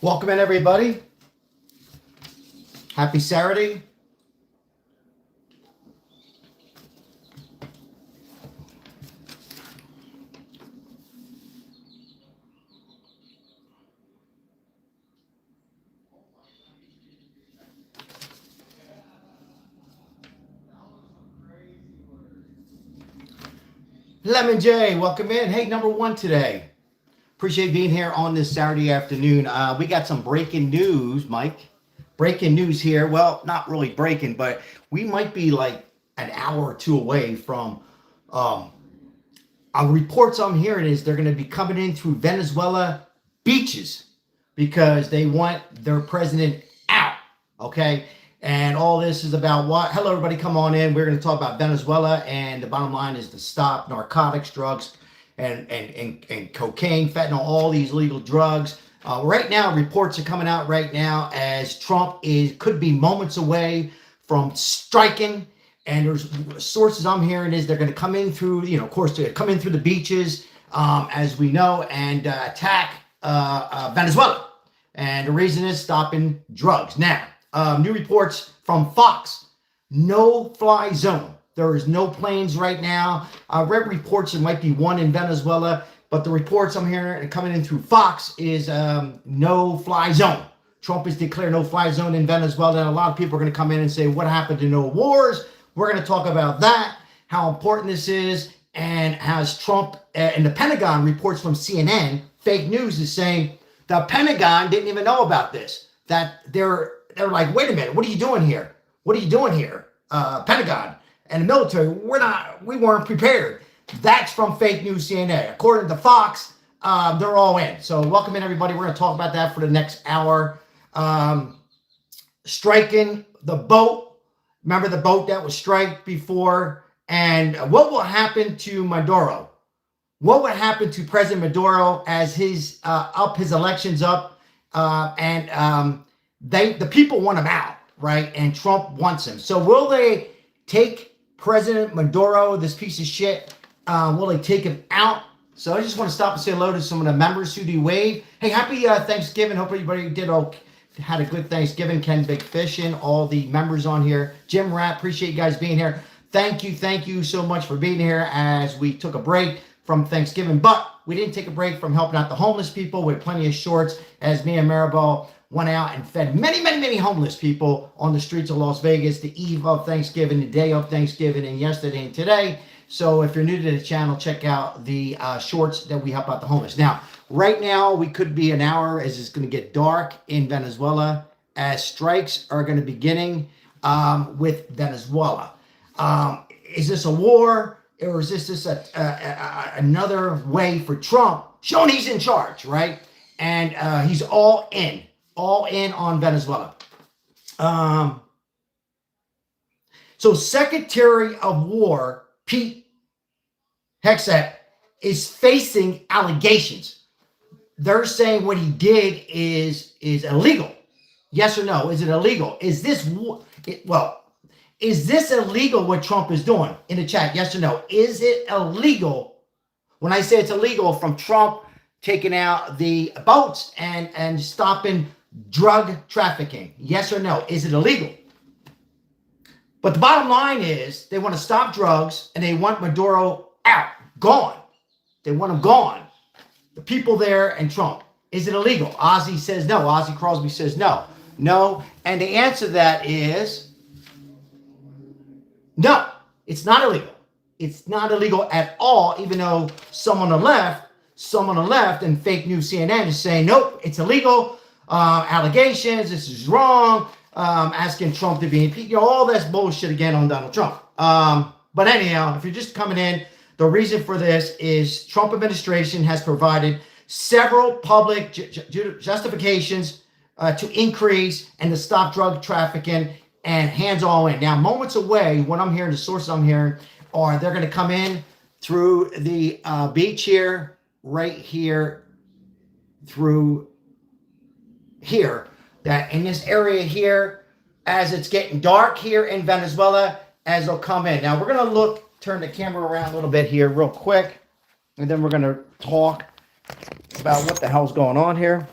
Welcome in, everybody. Happy Saturday. Lemon J, welcome in. Hey, number one today. Appreciate being here on this Saturday afternoon. We got some breaking news, Mike. Breaking news here. Well, not really breaking, but we might be like an hour or two away from reports I'm hearing is they're going to be coming in through Venezuela beaches because they want their president out. Okay. And all this is about what? Hello, everybody. Come on in. We're going to talk about Venezuela. And the bottom line is to stop narcotics, drugs, and cocaine, fentanyl, all these illegal drugs. Right now, reports are coming out right now as Trump could be moments away from striking. And there's sources I'm hearing is they're going to come in through, of course, to come in through the beaches, as we know, and attack Venezuela. And the reason is stopping drugs. Now, new reports from Fox, no-fly zone. There is no planes right now. I read reports there might be one in Venezuela, but the reports I'm hearing coming in through Fox is no-fly zone. Trump has declared no-fly zone in Venezuela, and a lot of people are going to come in and say, what happened to no wars? We're going to talk about that, how important this is, and has Trump and the Pentagon reports from CNN, fake news is saying the Pentagon didn't even know about this. That they're like, wait a minute, what are you doing here? What are you doing here, Pentagon and the military? We weren't prepared. That's from fake news CNN. According to Fox, they're all in. So welcome in, everybody. We're going to talk about that for the next hour. Striking the boat. Remember the boat that was striked before? And what will happen to Maduro? What would happen to President Maduro as his elections up? The people want him out, right? And Trump wants him. So will they take President Maduro, this piece of shit? Will they take him out? So I just want to stop and say hello to some of the members who do wave. Hey, happy Thanksgiving. Hope everybody had a good Thanksgiving. Ken Big Fish and all the members on here. Jim Rapp, appreciate you guys being here. Thank you so much for being here as we took a break from Thanksgiving. But we didn't take a break from helping out the homeless people with plenty of shorts as me and Maribel went out and fed many homeless people on the streets of Las Vegas the eve of Thanksgiving, the day of Thanksgiving, and yesterday and today. So if you're new to the channel, check out the shorts that we help out the homeless. Now, right now, we could be an hour as it's going to get dark in Venezuela as strikes are going to be beginning with Venezuela. Is this a war or is this another way for Trump showing he's in charge, right? And he's all in on Venezuela. So Secretary of War Pete Hegseth is facing allegations. They're saying what he did is illegal. Yes or no? Is it illegal? Is this illegal what Trump is doing? In the chat, yes or no? Is it illegal? When I say it's illegal, from Trump taking out the boats and stopping drug trafficking. Yes or no? Is it illegal? But the bottom line is they want to stop drugs and they want Maduro out, gone. They want him gone. The people there and Trump. Is it illegal? Ozzy says no. Ozzy Crosby says no. No. And the answer to that is no. It's not illegal. It's not illegal at all, even though some on the left and fake news CNN is saying, nope, it's illegal. Allegations, this is wrong. Asking Trump to be impeached, all this bullshit again on Donald Trump. But anyhow, if you're just coming in, the reason for this is Trump administration has provided several public justifications to increase and to stop drug trafficking and hands all in. Now, moments away, what I'm hearing, the sources I'm hearing are they're going to come in through the beach here, right here, through here. That in this area here, as it's getting dark here in Venezuela, as they'll come in. Now, we're going to turn the camera around a little bit here real quick, and then we're going to talk about what the hell's going on here.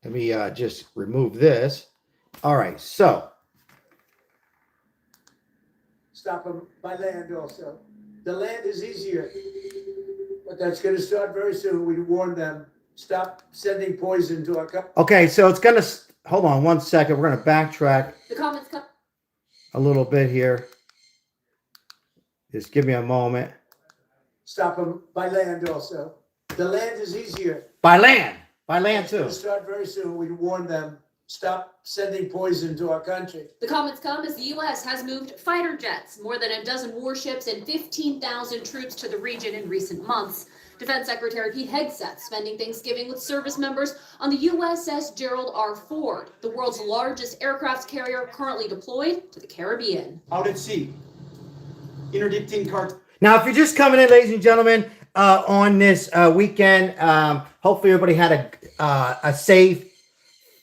Let me just remove this. All right, so. Stop them by land also. The land is easier, but that's going to start very soon. We warn them. Stop sending poison to our country. Okay, so it's going to, hold on one second. We're going to backtrack The comments come a little bit here. Just give me a moment. Stop them by land also. The land is easier. By land It's going too. to start very soon. We warn them. Stop sending poison to our country. The comments come as the U.S. has moved fighter jets, more than a dozen warships, and 15,000 troops to the region in recent months. Defense Secretary Pete Hegseth spending Thanksgiving with service members on the USS Gerald R. Ford, the world's largest aircraft carrier currently deployed to the Caribbean. Out at sea, interdicting cartels. Now, if you're just coming in, ladies and gentlemen, on this weekend, hopefully everybody had a safe,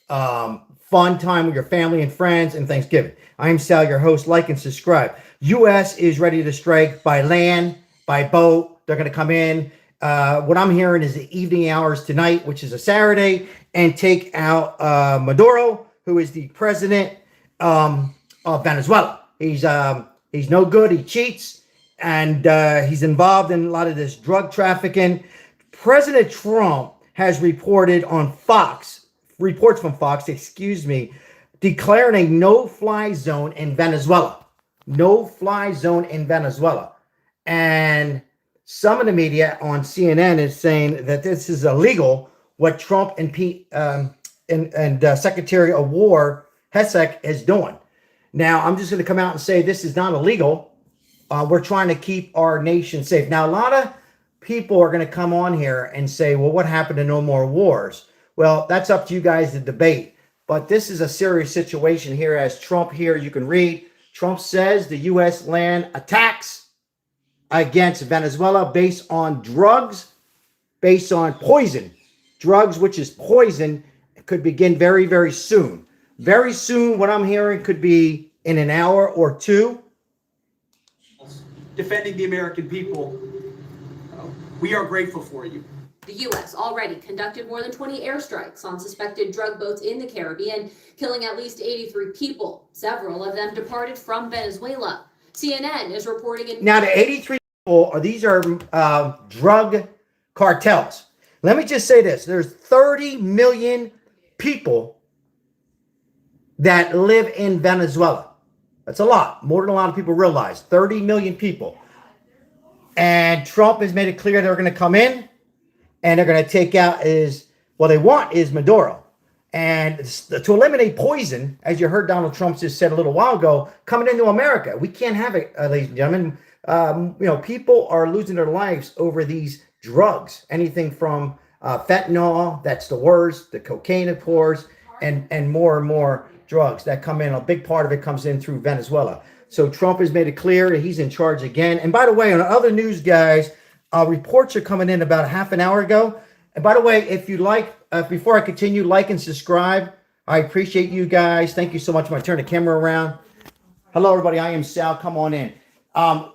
fun time with your family and friends and Thanksgiving. I am Sal, your host. Like and subscribe. U.S. is ready to strike by land, by boat. They're going to come in. What I'm hearing is the evening hours tonight, which is a Saturday, and take out Maduro, who is the president of Venezuela. He's no good. He cheats, and he's involved in a lot of this drug trafficking. President Trump has reported on reports from Fox, declaring a no-fly zone in Venezuela. No-fly zone in Venezuela. And some of the media on CNN is saying that this is illegal, what Trump and Secretary of War Hesek is doing. Now, I'm just going to come out and say this is not illegal. We're trying to keep our nation safe. Now, a lot of people are going to come on here and say, well, what happened to no more wars? Well, that's up to you guys to debate. But this is a serious situation here. As Trump here, you can read, Trump says the U.S. land attacks against Venezuela based on drugs, based on poison. Drugs, which is poison, could begin very, very soon. Very soon, what I'm hearing could be in an hour or two. Defending the American people. We are grateful for you. The U.S. already conducted more than 20 airstrikes on suspected drug boats in the Caribbean, killing at least 83 people. Several of them departed from Venezuela. CNN is reporting Now, the 83 people, these are drug cartels. Let me just say this. There's 30 million people that live in Venezuela. That's a lot. More than a lot of people realize. 30 million people. And Trump has made it clear they're going to come in and they're going to take out they want is Maduro. And to eliminate poison, as you heard Donald Trump just said a little while ago, coming into America. We can't have it, ladies and gentlemen. People are losing their lives over these drugs. Anything from fentanyl, that's the worst, the cocaine, of course, and more drugs that come in. A big part of it comes in through Venezuela. So Trump has made it clear that he's in charge again. And by the way, on other news, guys, reports are coming in about a half an hour ago. And by the way, if you like, before I continue, like and subscribe. I appreciate you guys. Thank you so much. I'm going to turn the camera around. Hello, everybody. I am Sal. Come on in.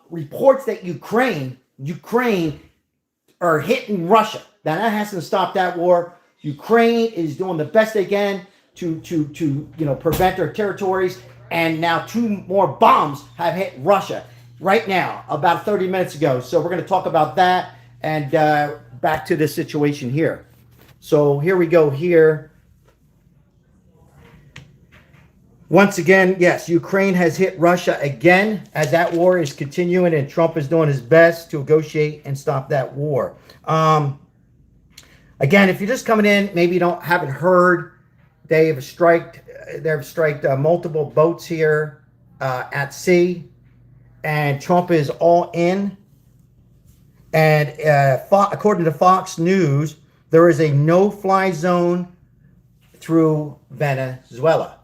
Reports that Ukraine are hitting Russia. Now, that has to stop that war. Ukraine is doing the best they can to prevent their territories. And now 2 more bombs have hit Russia right now, about 30 minutes ago. So we're going to talk about that and back to this situation here. So here we go here. Once again, yes, Ukraine has hit Russia again as that war is continuing, and Trump is doing his best to negotiate and stop that war. Again, if you're just coming in, maybe you haven't heard, they've striked multiple boats here at sea, and Trump is all in. And according to Fox News, there is a no-fly zone through Venezuela.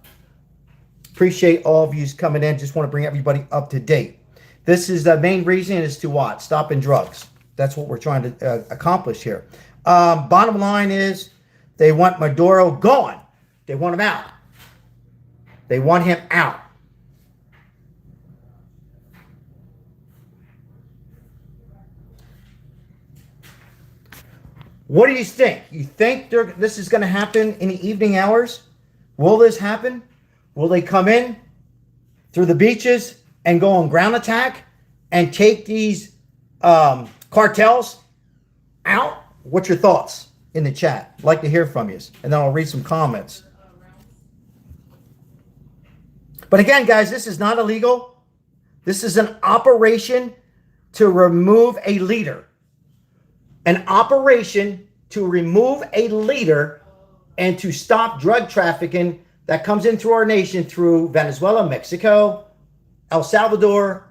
Appreciate all of you coming in. Just want to bring everybody up to date. This is the main reason is to what? Stopping drugs. That's what we're trying to accomplish here. Bottom line is they want Maduro gone. They want him out. They want him out. What do you think? You think this is going to happen in the evening hours? Will this happen? Will they come in through the beaches and go on ground attack and take these cartels out? What's your thoughts in the chat? I'd like to hear from you. And then I'll read some comments. But again, guys, this is not illegal. This is an operation to remove a leader. An operation to remove a leader and to stop drug trafficking that comes into our nation through Venezuela, Mexico, El Salvador,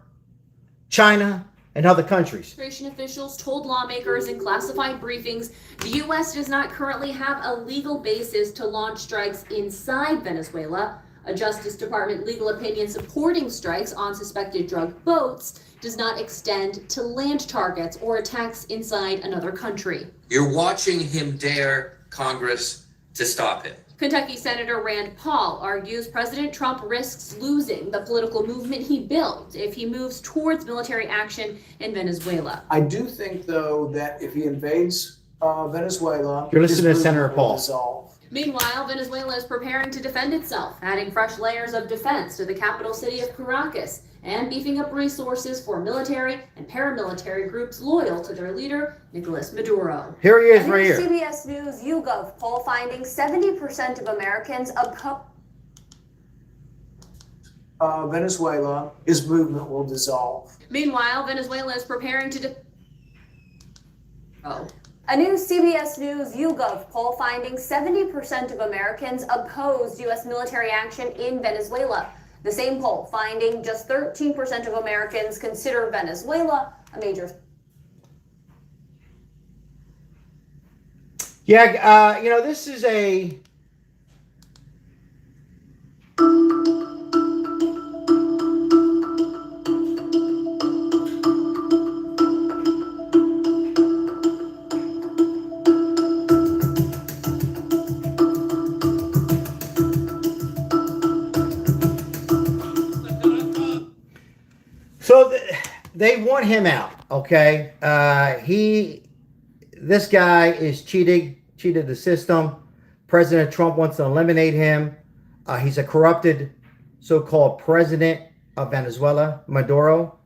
China, and other countries. Administration officials told lawmakers in classified briefings the U.S. does not currently have a legal basis to launch strikes inside Venezuela. A Justice Department legal opinion supporting strikes on suspected drug boats does not extend to land targets or attacks inside another country. You're watching him dare Congress to stop him. Kentucky Senator Rand Paul argues President Trump risks losing the political movement he built if he moves towards military action in Venezuela. I do think, though, that if he invades Venezuela, You're listening his to Senator movement will Paul. dissolve. Meanwhile, Venezuela is preparing to defend itself, adding fresh layers of defense to the capital city of Caracas and beefing up resources for military and paramilitary groups loyal to their leader, Nicolas Maduro. Here he is A right new here. CBS News YouGov poll finding 70% of Americans Venezuela, his movement will dissolve. Meanwhile, Venezuela is preparing to A new CBS News YouGov poll finding 70% of Americans opposed U.S. military action in Venezuela. The same poll finding just 13% of Americans consider Venezuela a major. Yeah, this is a... So they want him out, okay? This guy is cheated the system. President Trump wants to eliminate him. He's a corrupted so-called president of Venezuela, Maduro.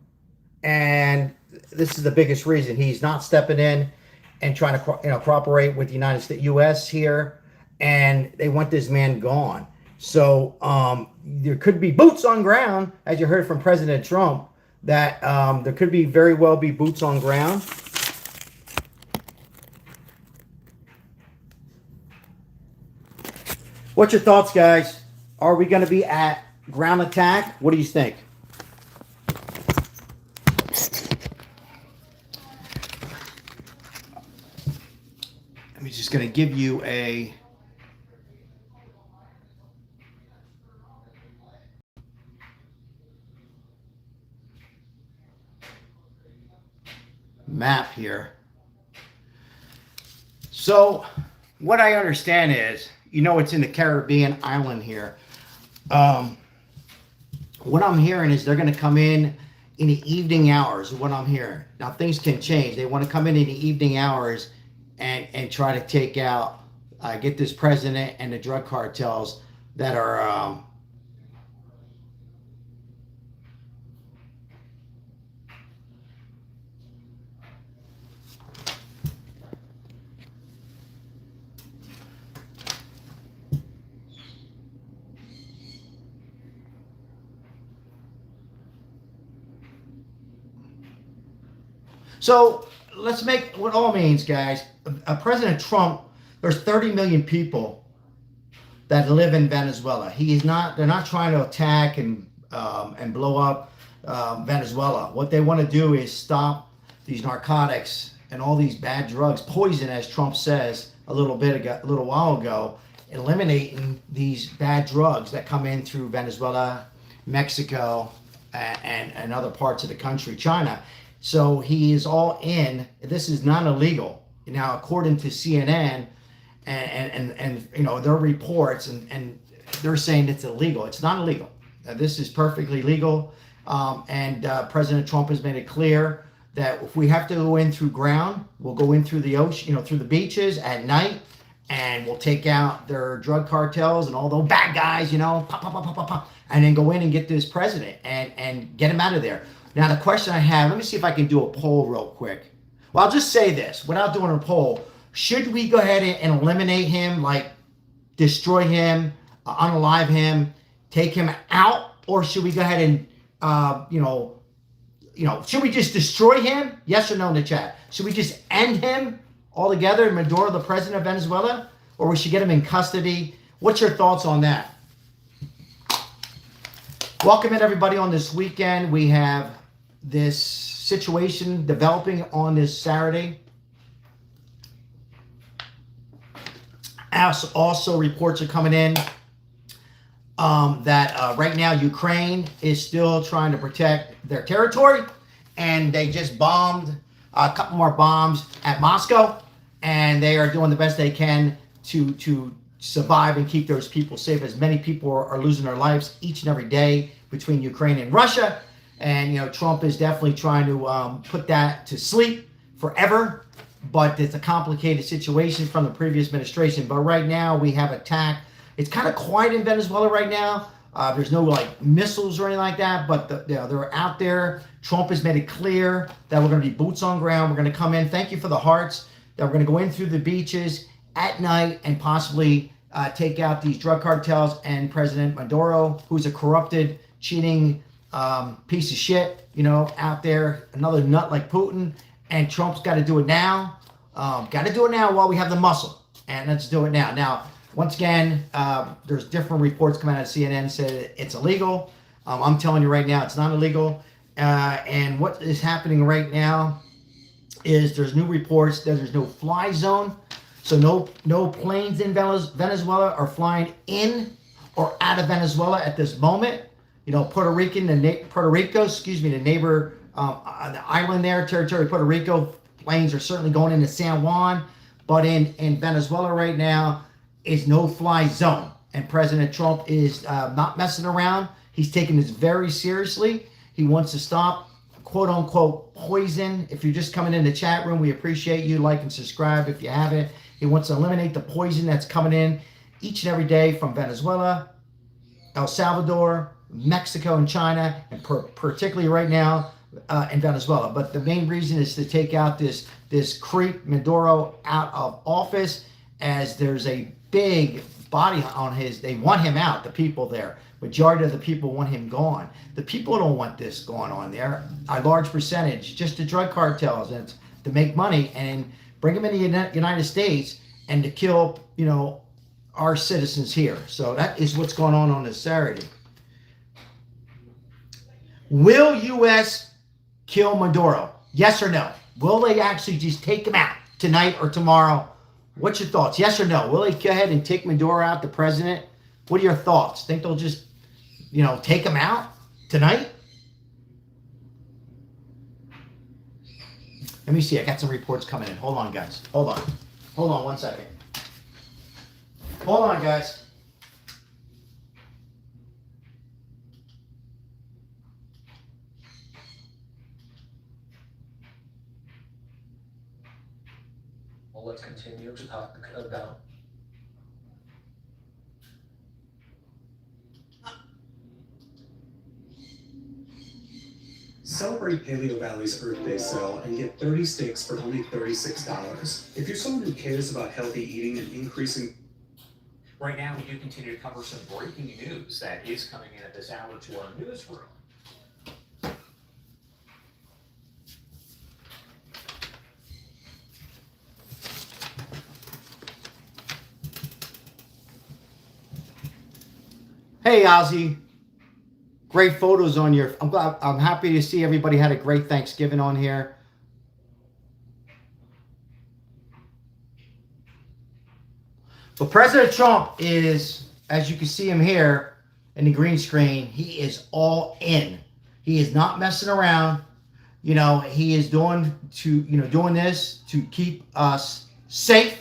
And this is the biggest reason he's not stepping in and trying to cooperate with the United States, U.S. here. And they want this man gone. So there could be boots on ground, as you heard from President Trump, that there could be very well be boots on ground. What's your thoughts, guys? Are we going to be at ground attack? What do you think? I'm just going to give you a map here. So what I understand is, it's in the Caribbean island here. What I'm hearing is they're going to come in the evening hours, what I'm hearing. Now, things can change. They want to come in the evening hours and try to take out, get this president and the drug cartels that are... So let's make what all means, guys. President Trump, there's 30 million people that live in Venezuela. They're not trying to attack and blow up Venezuela. What they want to do is stop these narcotics and all these bad drugs, poison, as Trump says a little while ago, eliminating these bad drugs that come in through Venezuela, Mexico, and other parts of the country, China. So he is all in. This is not illegal. Now, according to CNN and their reports, and they're saying it's illegal. It's not illegal. This is perfectly legal. And President Trump has made it clear that if we have to go in through ground, we'll go in through the ocean, through the beaches at night, and we'll take out their drug cartels and all those bad guys, pop, pop, pop, pop, pop, pop, and then go in and get this president and get him out of there. Now, the question I have, let me see if I can do a poll real quick. Well, I'll just say this, without doing a poll, should we go ahead and eliminate him, like destroy him, unalive him, take him out, or should we go ahead and, should we just destroy him? Yes or no in the chat. Should we just end him altogether, Maduro, the president of Venezuela, or we should get him in custody? What's your thoughts on that? Welcome in, everybody, on this weekend. We have this situation developing on this Saturday. Also, reports are coming in that right now Ukraine is still trying to protect their territory, and they just bombed a couple more bombs at Moscow, and they are doing the best they can to survive and keep those people safe, as many people are losing their lives each and every day between Ukraine and Russia. And Trump is definitely trying to put that to sleep forever, but it's a complicated situation from the previous administration. But right now we have attack. It's kind of quiet in Venezuela right now. There's no missiles or anything like that, but they're out there. Trump has made it clear that we're going to be boots on ground. We're going to come in. Thank you for the hearts. That we're going to go in through the beaches at night and possibly take out these drug cartels and President Maduro, who's a corrupted, cheating piece of shit, out there. Another nut like Putin. And Trump's got to do it now. Got to do it now while we have the muscle. And let's do it now. Now, once again, there's different reports coming out of CNN said it's illegal. I'm telling you right now, it's not illegal. And what is happening right now is there's new reports that there's no fly zone. So no planes in Venezuela are flying in or out of Venezuela at this moment. Puerto Rico, the neighbor, the island there, territory of Puerto Rico, planes are certainly going into San Juan. But in Venezuela right now is no fly zone. And President Trump is not messing around. He's taking this very seriously. He wants to stop, quote unquote, poison. If you're just coming in the chat room, we appreciate you. Like and subscribe if you haven't. He wants to eliminate the poison that's coming in each and every day from Venezuela, El Salvador, Mexico, and China, and particularly right now in Venezuela. But the main reason is to take out this creep Maduro out of office, as there's a big body on they want him out, the people there. Majority of the people want him gone. The people don't want this going on there. A large percentage, just the drug cartels, and to make money and bring them in the United States and to kill, our citizens here. So that is what's going on this Saturday. Will U.S. kill Maduro? Yes or no? Will they actually just take him out tonight or tomorrow? What's your thoughts? Yes or no? Will they go ahead and take Maduro out, the president? What are your thoughts? Think they'll just, take him out tonight? Let me see. I got some reports coming in. Hold on, guys. Hold on 1 second. Hold on, guys. Well, let's continue to talk about. Celebrate Paleo Valley's Earth Day sale and get 30 steaks for only $36. If you're someone who cares about healthy eating and increasing... Right now, we do continue to cover some breaking news that is coming in at this hour to our newsroom. Hey, Ozzy. Great photos on your... I'm happy to see everybody had a great Thanksgiving on here. But President Trump is, as you can see him here in the green screen, he is all in. He is not messing around. He is doing this to keep us safe.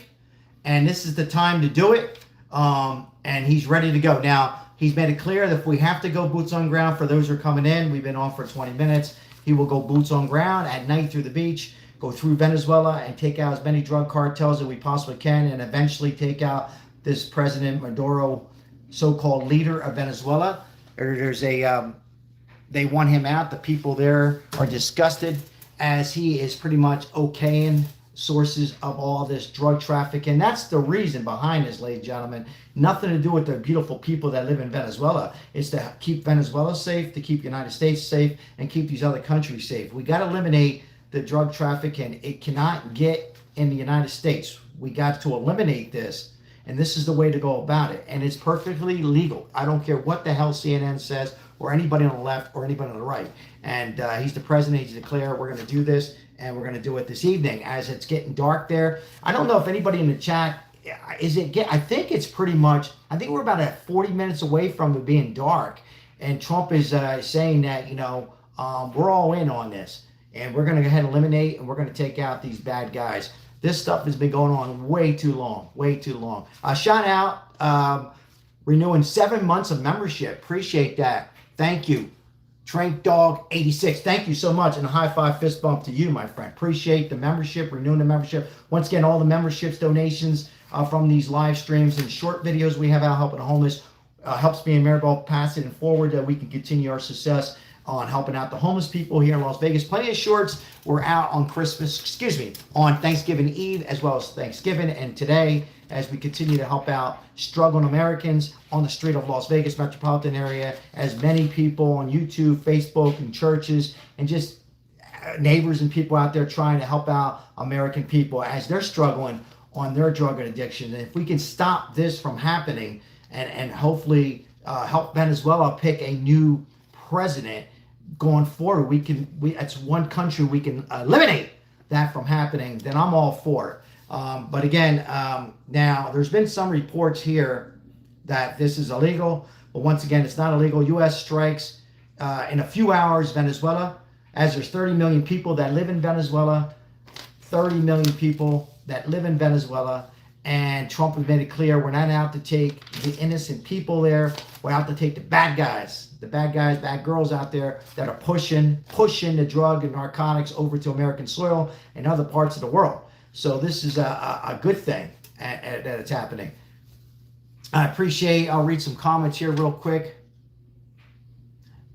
And this is the time to do it. And he's ready to go. Now, he's made it clear that if we have to go boots on ground, for those who are coming in, we've been on for 20 minutes. He will go boots on ground at night through the beach, go through Venezuela and take out as many drug cartels as we possibly can, and eventually take out this President Maduro, so-called leader of Venezuela. They want him out. The people there are disgusted as he is pretty much okaying sources of all this drug trafficking. That's the reason behind this, ladies and gentlemen. Nothing to do with the beautiful people that live in Venezuela. It's to keep Venezuela safe, to keep the United States safe, and keep these other countries safe. We got to eliminate the drug trafficking. It cannot get in the United States. We got to eliminate this, and this is the way to go about it. And it's perfectly legal. I don't care what the hell CNN says, or anybody on the left, or anybody on the right. And he's the president. He's declared we're going to do this, and we're going to do it this evening as it's getting dark there. I don't know if anybody in the chat, I think it's pretty much, I think we're about 40 minutes away from it being dark. And Trump is saying that, we're all in on this. And we're going to go ahead and eliminate, and we're going to take out these bad guys. This stuff has been going on way too long, way too long. Shout out, renewing 7 months of membership. Appreciate that. Thank you. Trank Dog 86. Thank you so much. And a high five fist bump to you, my friend. Appreciate the membership, renewing the membership. Once again, all the memberships, donations from these live streams and short videos we have out helping the homeless helps me and Maribel pass it forward that we can continue our success on helping out the homeless people here in Las Vegas. Plenty of shorts. We're out on on Thanksgiving Eve as well as Thanksgiving and today as we continue to help out struggling Americans on the street of Las Vegas metropolitan area, as many people on YouTube, Facebook, and churches, and just neighbors and people out there trying to help out American people as they're struggling on their drug addiction. And if we can stop this from happening and hopefully help Venezuela pick a new president going forward, it's one country we can eliminate that from happening, then I'm all for it. But again, now there's been some reports here that this is illegal, but once again, it's not illegal. U.S. strikes in a few hours Venezuela, as there's 30 million people that live in Venezuela, 30 million people that live in Venezuela, and Trump has made it clear we're not out to take the innocent people there. We're out to take the bad guys, bad girls out there that are pushing the drug and narcotics over to American soil and other parts of the world. So this is a good thing that it's happening. I'll read some comments here real quick.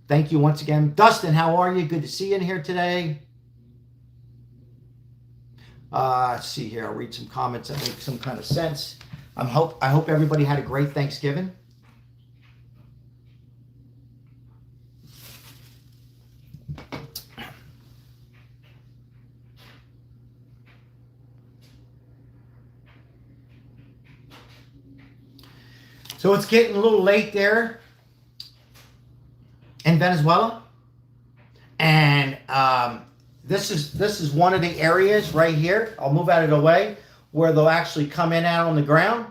Thank you once again. Dustin, how are you? Good to see you in here today. Let's see here. I'll read some comments that make some kind of sense. I hope everybody had a great Thanksgiving. So it's getting a little late there in Venezuela, and this is one of the areas right here. I'll move out of the way where they'll actually come in out on the ground.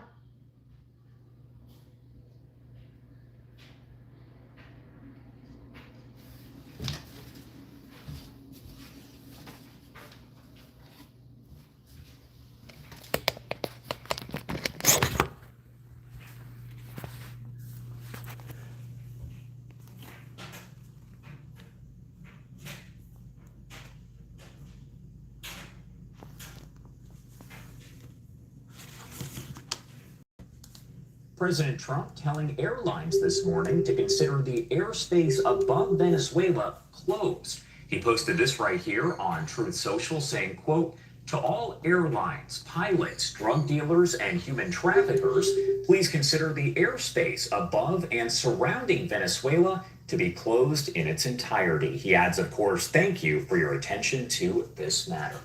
President Trump telling airlines this morning to consider the airspace above Venezuela closed. He posted this right here on Truth Social saying, quote, "To all airlines, pilots, drug dealers, and human traffickers, please consider the airspace above and surrounding Venezuela to be closed in its entirety." He adds, of course, "Thank you for your attention to this matter."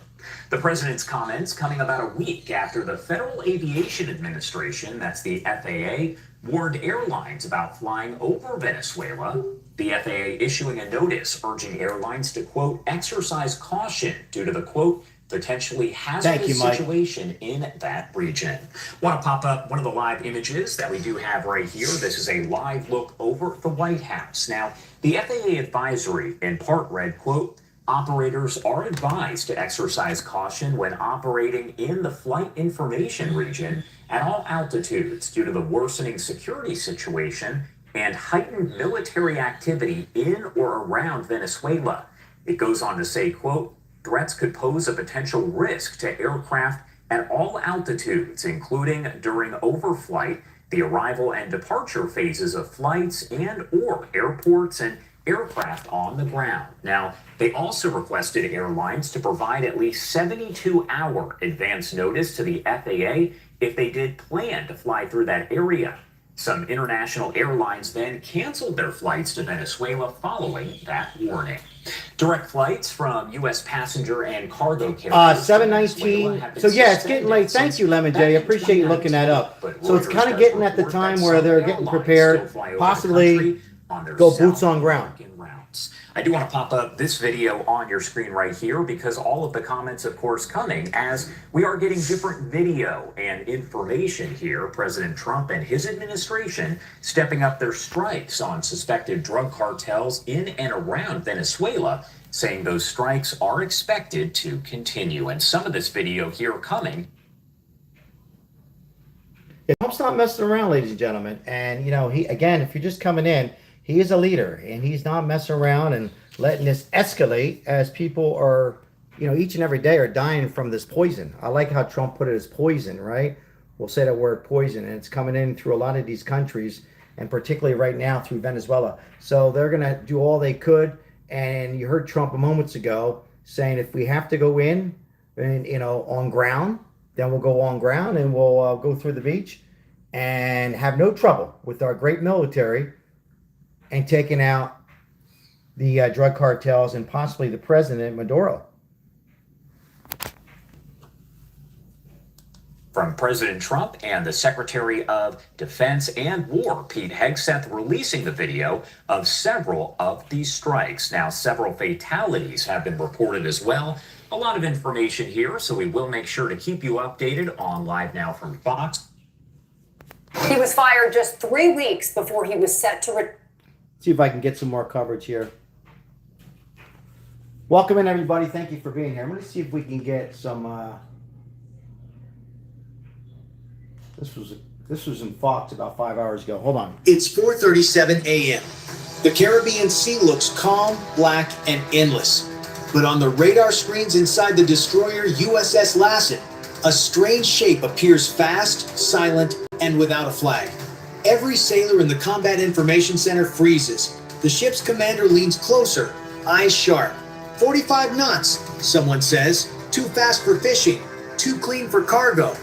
The president's comments coming about a week after the Federal Aviation Administration, that's the FAA, warned airlines about flying over Venezuela. The FAA issuing a notice urging airlines to, quote, "exercise caution due to the, quote, potentially hazardous situation in that region." Want to pop up one of the live images that we do have right here. This is a live look over the White House. Now, the FAA advisory in part read, quote, "Operators are advised to exercise caution when operating in the flight information region at all altitudes due to the worsening security situation and heightened military activity in or around Venezuela. It goes on to say, quote, threats could pose a potential risk to aircraft at all altitudes, including during overflight, the arrival and departure phases of flights and/or airports and aircraft on the ground. Now, they also requested airlines to provide at least 72-hour advance notice to the FAA if they did plan to fly through that area. Some international airlines then canceled their flights to Venezuela following that warning. Direct flights from U.S. passenger and cargo carriers. 7:19. So yeah, it's getting late. Thank you, Lemon J. I appreciate you looking that up. So it's kind of getting at the time where they're getting prepared, possibly go boots on ground. I do want to pop up this video on your screen right here because all of the comments, of course, coming as we are getting different video and information here. President Trump and his administration stepping up their strikes on suspected drug cartels in and around Venezuela, saying those strikes are expected to continue. And some of this video here coming. Trump's not messing around, ladies and gentlemen. And, you know, he, again, if you're just coming in, he is a leader, and he's not messing around and letting this escalate as people are, you know, each and every day are dying from this poison. I like how Trump put it as poison, right? We'll say that word poison, and it's coming in through a lot of these countries, and particularly right now through Venezuela. So they're going to do all they could. And you heard Trump moments ago saying if we have to go in and, you know, on ground, then we'll go on ground and we'll go through the beach and have no trouble with our great military and taking out the drug cartels and possibly the president, Maduro. From President Trump and the Secretary of Defense and War, Pete Hegseth, releasing the video of several of these strikes. Now, several fatalities have been reported as well. A lot of information here, so we will make sure to keep you updated on Live Now from Fox. He was fired just 3 weeks before he was set to See if I can get some more coverage here. Welcome in, everybody. Thank you for being here. I'm going to see if we can get some. This was in Fox about 5 hours ago. Hold on. It's 4:37 a.m. The Caribbean Sea looks calm, black, and endless. But on the radar screens inside the destroyer USS Lassen, a strange shape appears fast, silent, and without a flag. Every sailor in the Combat Information Center freezes. The ship's commander leans closer, eyes sharp. 45 knots, someone says. Too fast for fishing, too clean for cargo.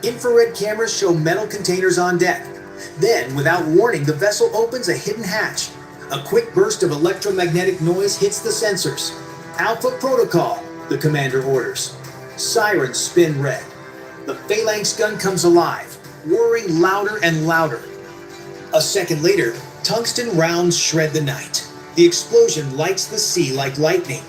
Infrared cameras show metal containers on deck. Then, without warning, the vessel opens a hidden hatch. A quick burst of electromagnetic noise hits the sensors. Alpha protocol, the commander orders. Sirens spin red. The phalanx gun comes alive, whirring louder and louder. A second later, tungsten rounds shred the night. The explosion lights the sea like lightning.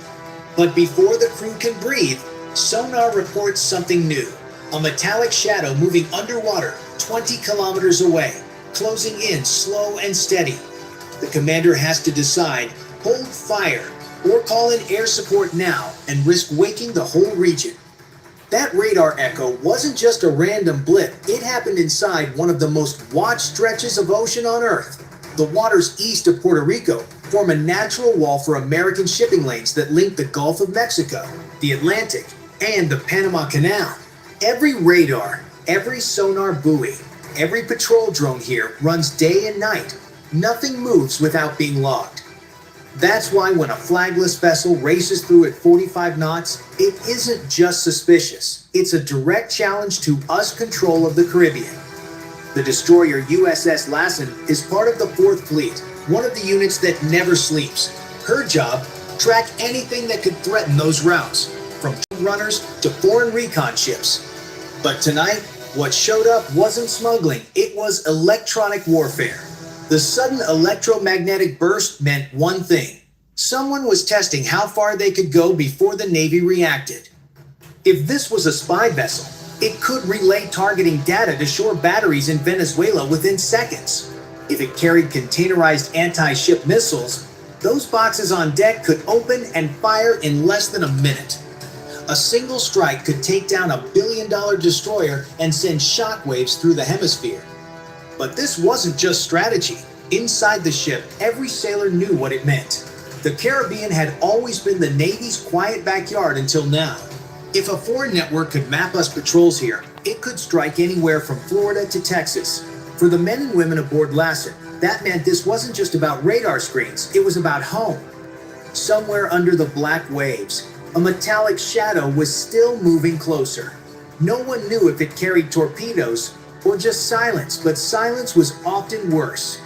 But before the crew can breathe, sonar reports something new. A metallic shadow moving underwater 20 kilometers away, closing in slow and steady. The commander has to decide, hold fire or call in air support now and risk waking the whole region. That radar echo wasn't just a random blip. It happened inside one of the most watched stretches of ocean on Earth. The waters east of Puerto Rico form a natural wall for American shipping lanes that link the Gulf of Mexico, the Atlantic, and the Panama Canal. Every radar, every sonar buoy, every patrol drone here runs day and night. Nothing moves without being logged. That's why when a flagless vessel races through at 45 knots, it isn't just suspicious. It's a direct challenge to US control of the Caribbean. The destroyer USS Lassen is part of the 4th Fleet, one of the units that never sleeps. Her job, track anything that could threaten those routes, from runners to foreign recon ships. But tonight, what showed up wasn't smuggling, it was electronic warfare. The sudden electromagnetic burst meant one thing. Someone was testing how far they could go before the Navy reacted. If this was a spy vessel, it could relay targeting data to shore batteries in Venezuela within seconds. If it carried containerized anti-ship missiles, those boxes on deck could open and fire in less than a minute. A single strike could take down a billion-dollar destroyer and send shockwaves through the hemisphere. But this wasn't just strategy. Inside the ship, every sailor knew what it meant. The Caribbean had always been the Navy's quiet backyard until now. If a foreign network could map us patrols here, it could strike anywhere from Florida to Texas. For the men and women aboard Lassen, that meant this wasn't just about radar screens, it was about home. Somewhere under the black waves, a metallic shadow was still moving closer. No one knew if it carried torpedoes or just silence, but silence was often worse.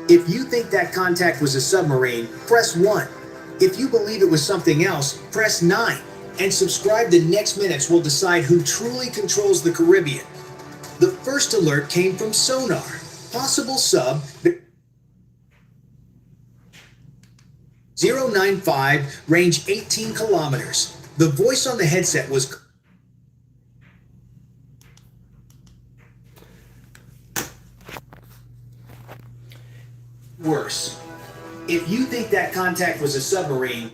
If you think that contact was a submarine, press 1. If you believe it was something else, press 9. And subscribe to Next Minutes will decide who truly controls the Caribbean. The first alert came from sonar. Possible sub 095, range 18 kilometers. The voice on the headset was worse. If you think that contact was a submarine,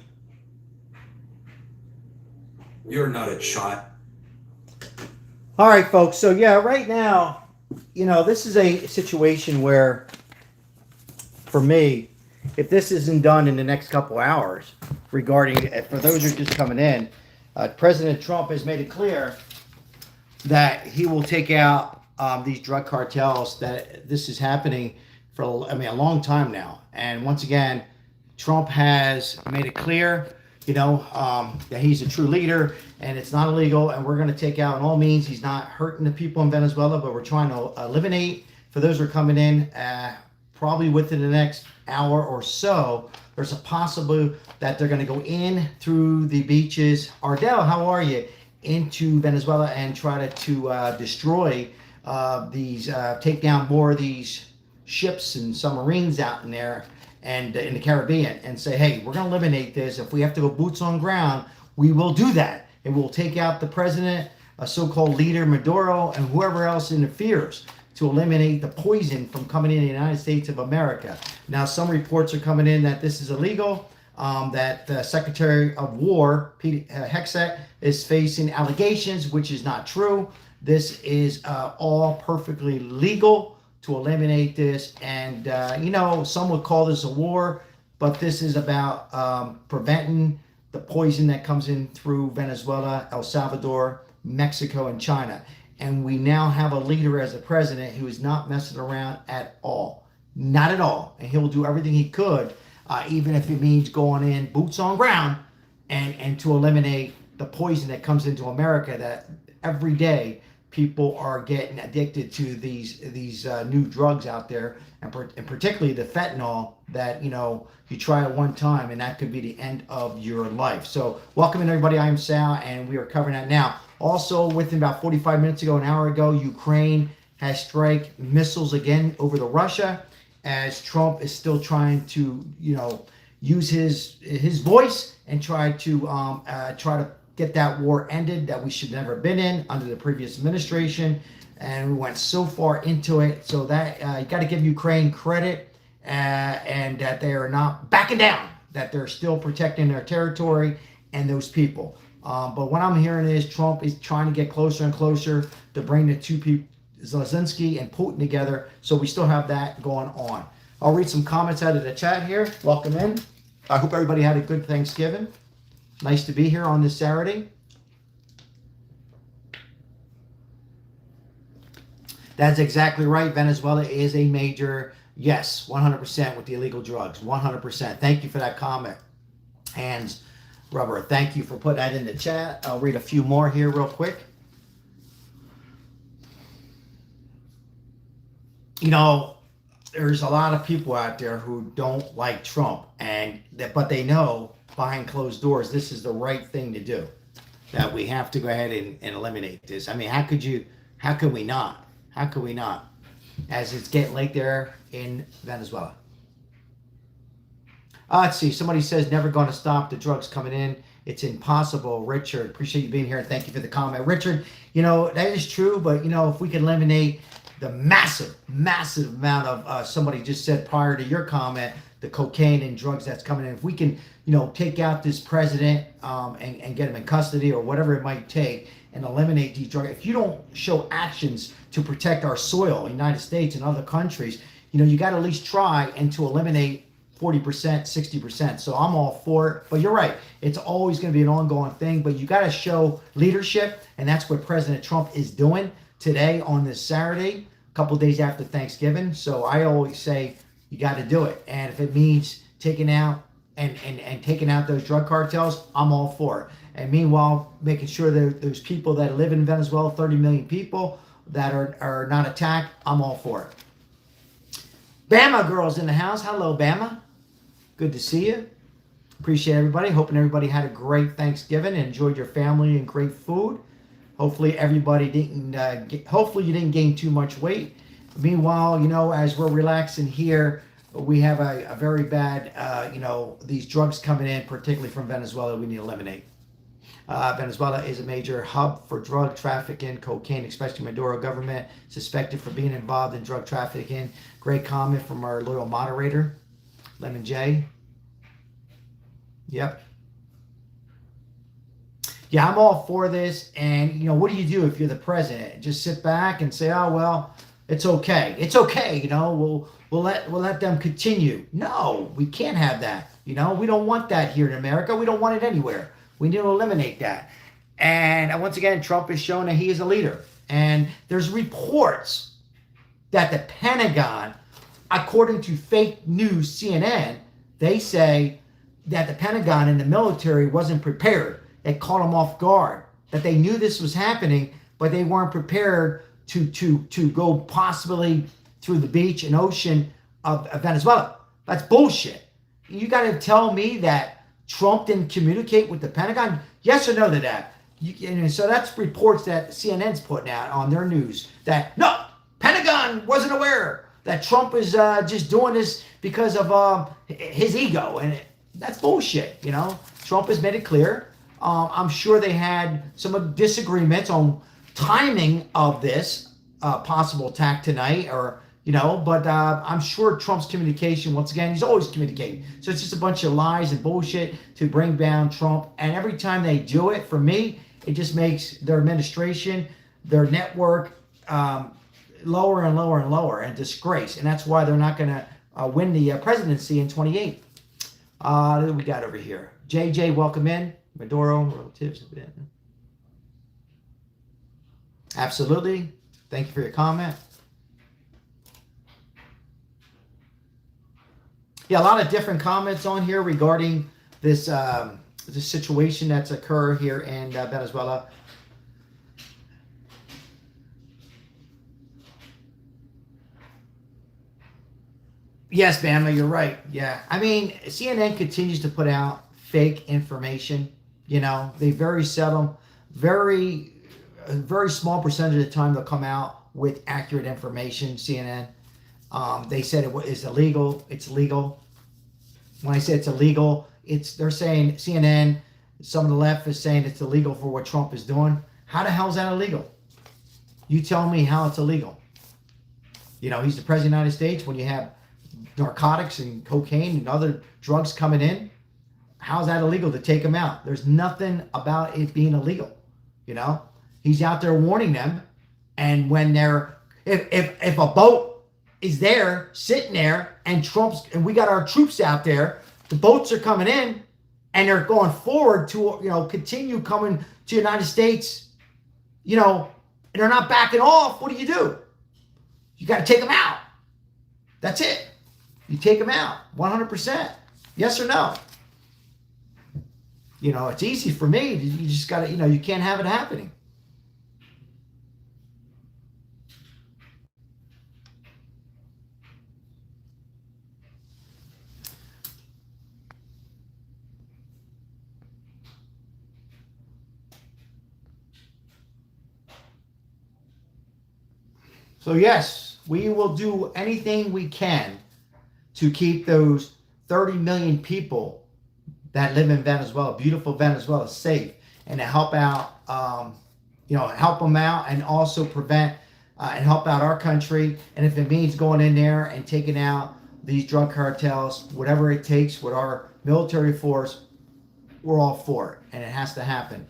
you're not a shot. All right, folks. So yeah, right now, this is a situation where, for me, if this isn't done in the next couple hours, regarding, for those who are just coming in, President Trump has made it clear that he will take out these drug cartels, that this is happening for, a long time now. And once again, Trump has made it clear, that he's a true leader and it's not illegal, and we're going to take out in all means. He's not hurting the people in Venezuela, but we're trying to eliminate, for those who are coming in, probably within the next hour or so, there's a possibility that they're going to go in through the beaches. Ardell, how are you? Into Venezuela and try to destroy take down more of these ships and submarines out in there and in the Caribbean, and say, hey, we're going to eliminate this. If we have to go boots on ground, we will do that. And we'll take out the president, a so-called leader, Maduro, and whoever else interferes to eliminate the poison from coming in the United States of America. Now, some reports are coming in that this is illegal, that the Secretary of War, Pete Hegseth, is facing allegations, which is not true. This is all perfectly legal to eliminate this. And, some would call this a war, but this is about preventing the poison that comes in through Venezuela, El Salvador, Mexico, and China. And we now have a leader as a president who is not messing around at all. Not at all. And he'll do everything he could, even if it means going in boots on ground and to eliminate the poison that comes into America, that every day people are getting addicted to these new drugs out there, and particularly the fentanyl that, you try it one time and that could be the end of your life. So welcome in, everybody. I am Sal, and we are covering that now. Also, within about 45 minutes ago, an hour ago, Ukraine has struck missiles again over the Russia, as Trump is still trying to, use his voice and try to get that war ended that we should never have been in under the previous administration. And we went so far into it, so that you got to give Ukraine credit, and that they are not backing down, that they're still protecting their territory and those people. But what I'm hearing is Trump is trying to get closer and closer to bring the two people, Zelensky and Putin, together. So we still have that going on. I'll read some comments out of the chat here. Welcome in. I hope everybody had a good Thanksgiving. Nice to be here on this Saturday. That's exactly right. Venezuela is a major, yes, 100% with the illegal drugs. 100%. Thank you for that comment. Hands Rubber, thank you for putting that in the chat. I'll read a few more here real quick. There's a lot of people out there who don't like Trump, but they know behind closed doors this is the right thing to do, that we have to go ahead and eliminate this. I mean, how could we not? How could we not? As it's getting late there in Venezuela. Let's see. Somebody says never going to stop the drugs coming in. It's impossible. Richard, appreciate you being here. Thank you for the comment. Richard, that is true, but, if we can eliminate the massive amount of, somebody just said prior to your comment, the cocaine and drugs that's coming in. If we can, take out this president and get him in custody or whatever it might take and eliminate these drugs. If you don't show actions to protect our soil, United States and other countries, you got to at least try and to eliminate 40%, 60%. So I'm all for it. But you're right. It's always going to be an ongoing thing. But you got to show leadership. And that's what President Trump is doing today on this Saturday, a couple days after Thanksgiving. So I always say you got to do it. And if it means taking out and taking out those drug cartels, I'm all for it. And meanwhile, making sure that there's people that live in Venezuela, 30 million people that are not attacked, I'm all for it. Bama girls in the house. Hello, Bama. Good to see you. Appreciate everybody. Hoping everybody had a great Thanksgiving and enjoyed your family and great food. Hopefully everybody didn't. Hopefully you didn't gain too much weight. Meanwhile, you know, as we're relaxing here, we have a very bad, you know, these drugs coming in, particularly from Venezuela, we need to eliminate. Venezuela is a major hub for drug trafficking, cocaine, especially Maduro government, suspected for being involved in drug trafficking. Great comment from our loyal moderator, Lemon J. Yep. Yeah, I'm all for this. And, you know, what do you do if you're the president? Just sit back and say, oh, well, it's okay. It's okay. You know, we'll let them continue. No, we can't have that. You know, we don't want that here in America. We don't want it anywhere. We need to eliminate that. And once again, Trump is showing that he is a leader. And there's reports that the Pentagon, according to fake news CNN, they say that the Pentagon and the military wasn't prepared. They caught them off guard. That they knew this was happening, but they weren't prepared to go possibly through the beach and ocean of Venezuela. That's bullshit. You got to tell me that Trump didn't communicate with the Pentagon? Yes or no to that? And so that's reports that CNN's putting out on their news that, no, Pentagon wasn't aware that Trump is just doing this because of his ego. And that's bullshit, you know. Trump has made it clear. I'm sure they had some disagreements on timing of this possible attack tonight, or, you know, but I'm sure Trump's communication, once again, he's always communicating. So it's just a bunch of lies and bullshit to bring down Trump. And every time they do it, for me, it just makes their administration, their network, lower and lower and lower, and disgrace. And that's why they're not going to win the presidency in 28. What do we got over here? JJ, welcome in. Maduro, relatives have been. Absolutely. Thank you for your comment. Yeah, a lot of different comments on here regarding this this situation that's occurred here in Venezuela. Yes, Bama, you're right. Yeah, I mean, CNN continues to put out fake information. You know, they very seldom, a very small percentage of the time they'll come out with accurate information. CNN. They said it is illegal. It's legal. When I say it's illegal, they're saying CNN, some of the left is saying it's illegal for what Trump is doing. How the hell is that illegal? You tell me how it's illegal. You know, he's the president of the United States. When you have narcotics and cocaine and other drugs coming in, how's that illegal to take him out? There's nothing about it being illegal. You know, he's out there warning them. And when if a boat is there, sitting there, and we got our troops out there, the boats are coming in, and they're going forward to, you know, continue coming to the United States, you know, and they're not backing off, what do? You got to take them out. That's it. You take them out, 100%. Yes or no? You know, it's easy for me. You just got to, you know, you can't have it happening. So yes, we will do anything we can to keep those 30 million people that live in Venezuela, beautiful Venezuela, safe, and to help out, you know, help them out, and also prevent and help out our country. And if it means going in there and taking out these drug cartels, whatever it takes with our military force, we're all for it, and it has to happen.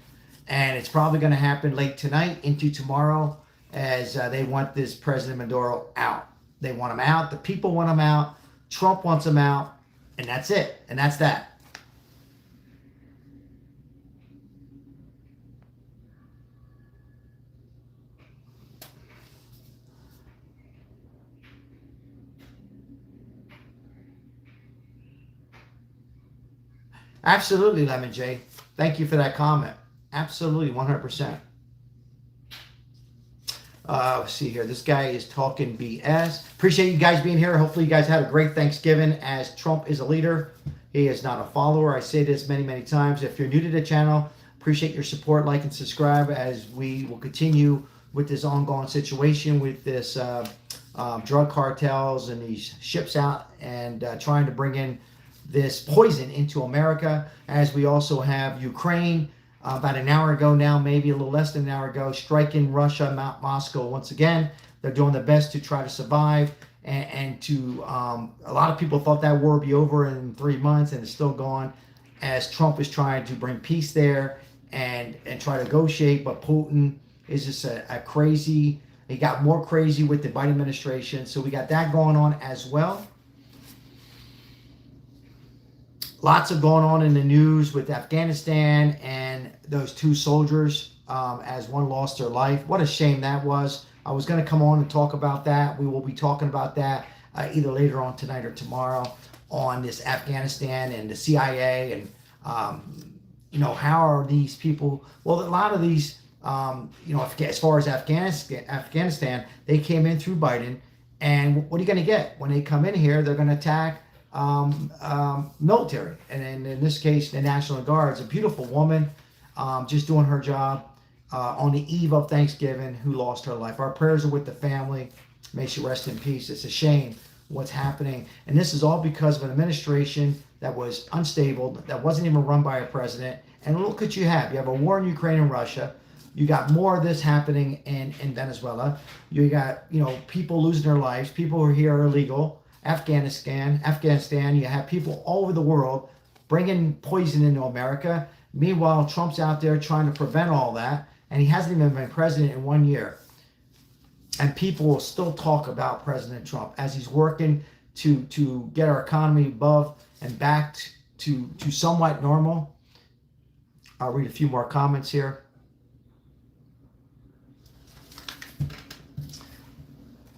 And it's probably going to happen late tonight into tomorrow, as they want this President Maduro out. They want him out. The people want him out. Trump wants him out. And that's it. And that's that. Absolutely, Lemon J. Thank you for that comment. Absolutely, 100%. Let's see here. This guy is talking BS. Appreciate you guys being here. Hopefully you guys had a great Thanksgiving, as Trump is a leader. He is not a follower. I say this many, many times. If you're new to the channel, appreciate your support. Like and subscribe as we will continue with this ongoing situation with this drug cartels and these ships out and trying to bring in this poison into America, as we also have Ukraine about an hour ago now, maybe a little less than an hour ago, striking Russia, Moscow once again. They're doing their best to try to survive and to, a lot of people thought that war would be over in 3 months, and it's still gone, as Trump is trying to bring peace there and try to negotiate. But Putin is just a crazy, he got more crazy with the Biden administration. So we got that going on as well. Lots of going on in the news with Afghanistan and those 2 soldiers, as one lost their life. What a shame that was. I was going to come on and talk about that. We will be talking about that either later on tonight or tomorrow on this Afghanistan and the CIA and, you know, how are these people, well, a lot of these, you know, as far as Afghanistan, they came in through Biden, and what are you going to get? When they come in here, they're going to attack military, and in this case the National Guard's a beautiful woman, just doing her job on the eve of Thanksgiving, who lost her life. Our prayers are with the family. May she rest in peace. It's a shame what's happening, and this is all because of an administration that was unstable, that wasn't even run by a president. And look what you have a war in Ukraine and Russia. You got more of this happening in Venezuela. You got, you know, people losing their lives. People who are here are illegal. Afghanistan, you have people all over the world bringing poison into America. Meanwhile, Trump's out there trying to prevent all that, and he hasn't even been president in 1 year. And people will still talk about President Trump as he's working to get our economy above and back to somewhat normal. I'll read a few more comments here.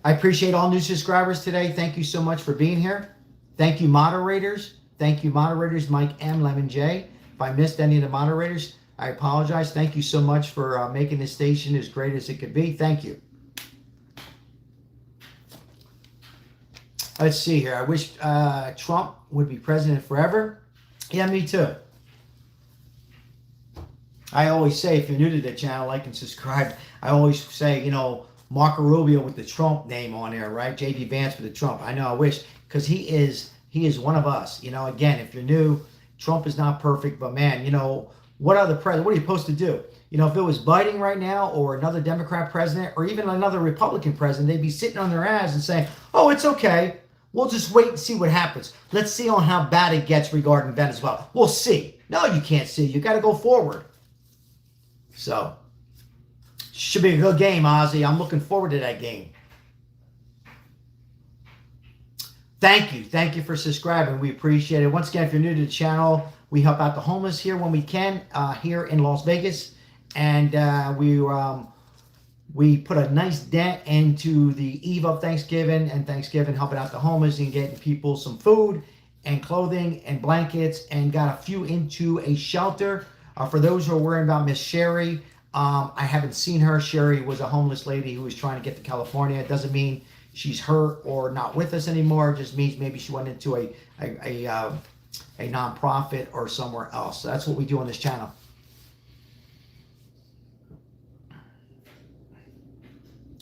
I appreciate all new subscribers today. Thank you so much for being here. Thank you, moderators. Thank you, moderators, Mike M, Lemon J. If I missed any of the moderators, I apologize. Thank you so much for making this station as great as it could be. Thank you. Let's see here. I wish Trump would be president forever. Yeah, me too. I always say, if you're new to the channel, like and subscribe. I always say, you know, Marco Rubio with the Trump name on there, right? J.D. Vance with the Trump. I know, I wish, because he is one of us. You know, again, if you're new, Trump is not perfect, but man, you know, what are you supposed to do? You know, if it was Biden right now, or another Democrat president, or even another Republican president, they'd be sitting on their ass and saying, oh, it's okay. We'll just wait and see what happens. Let's see on how bad it gets regarding Venezuela. We'll see. No, you can't see. You got to go forward. So, should be a good game, Ozzy. I'm looking forward to that game. Thank you. Thank you for subscribing. We appreciate it. Once again, if you're new to the channel, we help out the homeless here when we can, here in Las Vegas. And we put a nice dent into the eve of Thanksgiving and Thanksgiving, helping out the homeless and getting people some food and clothing and blankets, and got a few into a shelter. For those who are worrying about Miss Sherry, I haven't seen her. Sherry was a homeless lady who was trying to get to California. It doesn't mean she's hurt or not with us anymore. It just means maybe she went into a nonprofit or somewhere else. So that's what we do on this channel.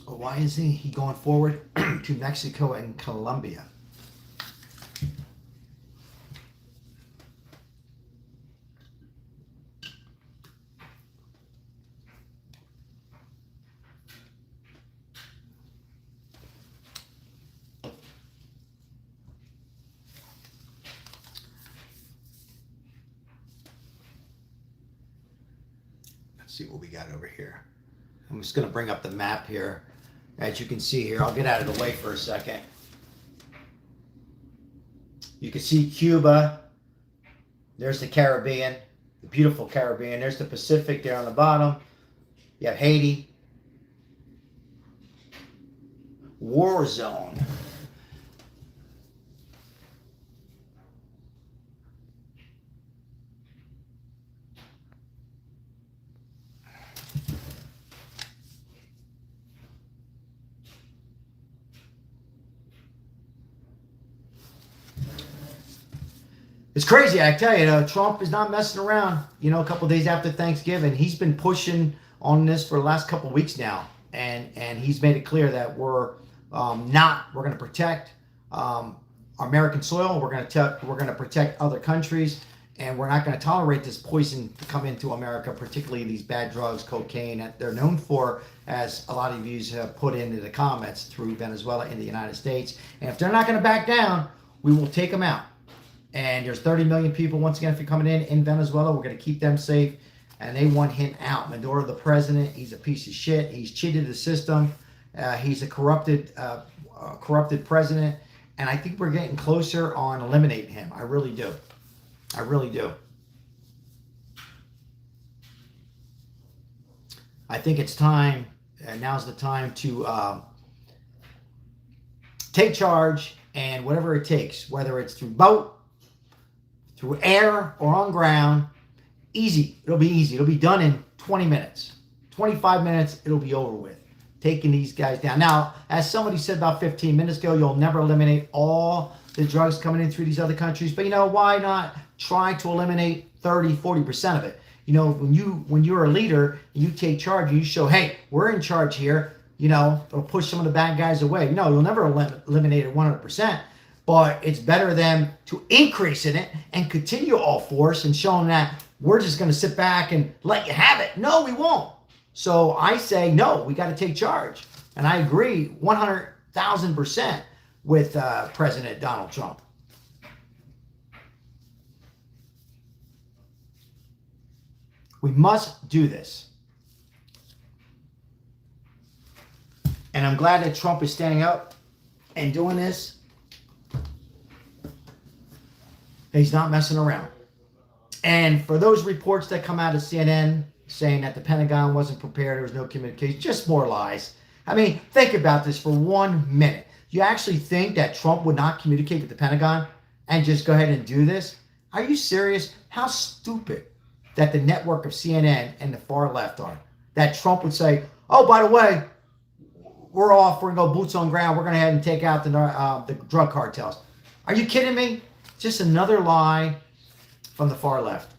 Why isn't he going forward to Mexico and Colombia? Let's see what we got over here. I'm just going to bring up the map here. As you can see here, I'll get out of the way for a second. You can see Cuba. There's the Caribbean, the beautiful Caribbean. There's the Pacific there on the bottom. You have Haiti. War zone. It's crazy, I tell you. Trump is not messing around. You know, a couple of days after Thanksgiving, he's been pushing on this for the last couple of weeks now, and he's made it clear that we're going to protect our American soil. We're going to protect other countries, and we're not going to tolerate this poison to come into America, particularly these bad drugs, cocaine, that they're known for, as a lot of you have put into the comments, through Venezuela in the United States. And if they're not going to back down, we will take them out. And there's 30 million people, once again, if you're coming in Venezuela, we're going to keep them safe. And they want him out. Maduro, the president, he's a piece of shit. He's cheated the system. He's a corrupted president. And I think we're getting closer on eliminating him. I really do. I really do. I think it's time, and now's the time to take charge, and whatever it takes, whether it's through boat, through air, or on ground, easy. It'll be easy. It'll be done in 20 minutes. 25 minutes, it'll be over with. Taking these guys down. Now, as somebody said about 15 minutes ago, you'll never eliminate all the drugs coming in through these other countries. But, you know, why not try to eliminate 30, 40% of it? You know, when you're a leader, you take charge, and you show, hey, we're in charge here. You know, it'll push some of the bad guys away. No, you'll never eliminate it 100%. But it's better than to increase in it and continue all force and show them that we're just going to sit back and let you have it. No, we won't. So I say, no, we got to take charge. And I agree 100,000% with President Donald Trump. We must do this. And I'm glad that Trump is standing up and doing this. He's not messing around. And for those reports that come out of CNN saying that the Pentagon wasn't prepared, there was no communication, just more lies. I mean, think about this for 1 minute. You actually think that Trump would not communicate with the Pentagon and just go ahead and do this? Are you serious? How stupid that the network of CNN and the far left are. That Trump would say, oh, by the way, we're off. We're going to go boots on ground. We're going to head and take out the drug cartels. Are you kidding me? Just another lie from the far left.